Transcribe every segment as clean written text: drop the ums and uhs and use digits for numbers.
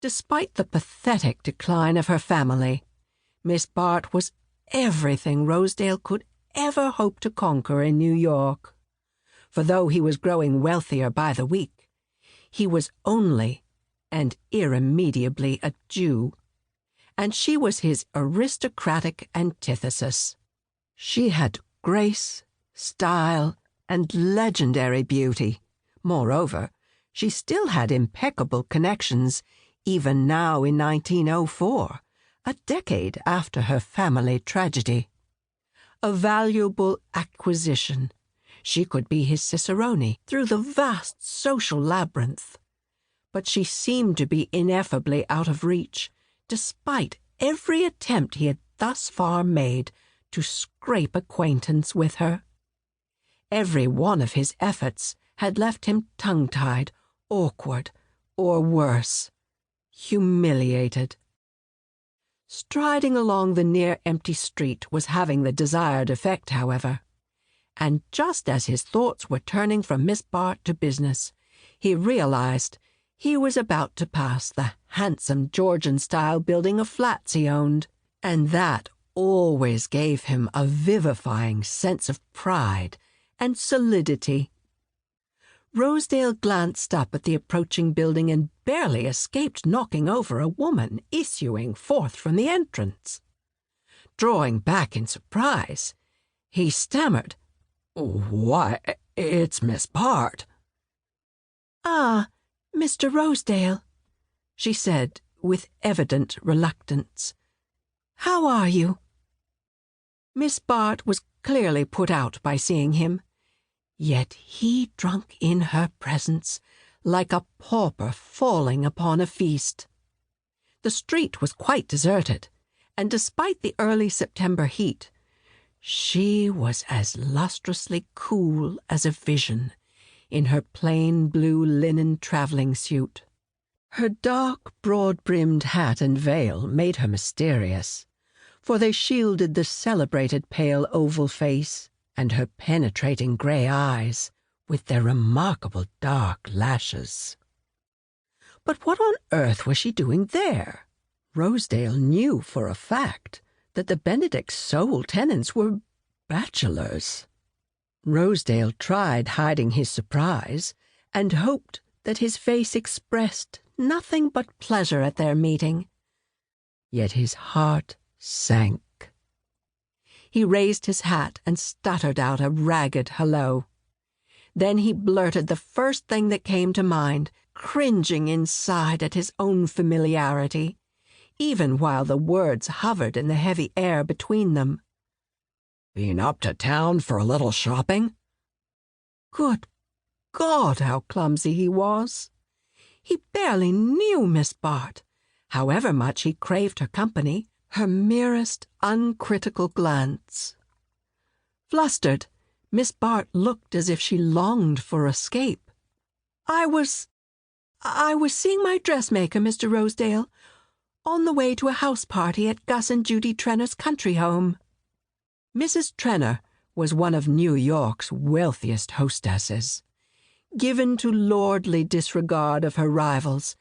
Despite the pathetic decline of her family, Miss Bart was everything Rosedale could ever hope to conquer in New York. For though he was growing wealthier by the week, he was only and irremediably a Jew, and she was his aristocratic antithesis. She had grace, style, and legendary beauty. Moreover, she still had impeccable connections, even now in 1904, a decade after her family tragedy. A valuable acquisition. She could be his cicerone through the vast social labyrinth. But she seemed to be ineffably out of reach, despite every attempt he had thus far made to scrape acquaintance with her. Every one of his efforts had left him tongue-tied, awkward, or worse, humiliated. Striding along the near-empty street was having the desired effect, however, and just as his thoughts were turning from Miss Bart to business, he realized he was about to pass the handsome Georgian-style building of flats he owned, and that always gave him a vivifying sense of pride and solidity. Rosedale glanced up at the approaching building and barely escaped knocking over a woman issuing forth from the entrance. Drawing back in surprise, he stammered, "Why, it's Miss Bart." "Ah, Mr. Rosedale," she said with evident reluctance. "How are you?" Miss Bart was clearly put out by seeing him, yet he drunk in her presence like a pauper falling upon a feast. The street was quite deserted, and despite the early September heat, she was as lustrously cool as a vision in her plain blue linen travelling suit. Her dark, broad-brimmed hat and veil made her mysterious, for they shielded the celebrated pale oval face and her penetrating grey eyes with their remarkable dark lashes. But what on earth was she doing there? Rosedale knew for a fact that the Benedict's sole tenants were bachelors. Rosedale tried hiding his surprise and hoped that his face expressed nothing but pleasure at their meeting. Yet his heart sank. He raised his hat and stuttered out a ragged hello. Then he blurted the first thing that came to mind, cringing inside at his own familiarity, even while the words hovered in the heavy air between them. "Been up to town for a little shopping?" Good God, how clumsy he was! He barely knew Miss Bart, however much he craved her company, her merest uncritical glance. Flustered, Miss Bart looked as if she longed for escape. I was seeing my dressmaker, Mr. Rosedale, on the way to a house party at Gus and Judy Trenner's country home." Mrs. Trenner was one of New York's wealthiest hostesses, given to lordly disregard of her rivals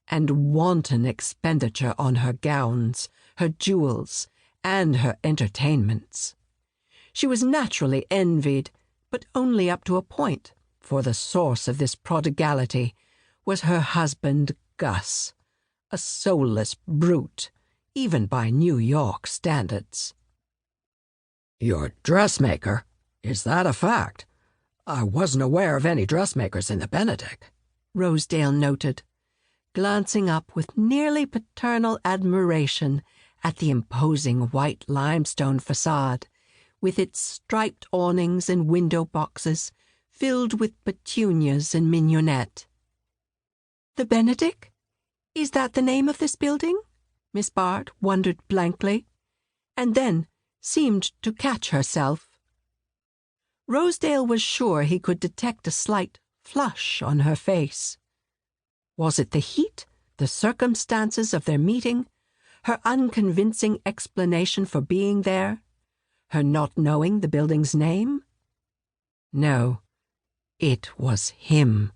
and wanton expenditure on her gowns, her jewels, and her entertainments. She was naturally envied, but only up to a point, for the source of this prodigality was her husband Gus, a soulless brute, even by New York standards. "Your dressmaker? Is that a fact? I wasn't aware of any dressmakers in the Benedict," Rosedale noted, glancing up with nearly paternal admiration at the imposing white limestone facade, with its striped awnings and window boxes filled with petunias and mignonette. "The Benedict? Is that the name of this building?" Miss Bart wondered blankly, and then seemed to catch herself. Rosedale was sure he could detect a slight flush on her face. Was it the heat, the circumstances of their meeting, her unconvincing explanation for being there, her not knowing the building's name? No, it was him.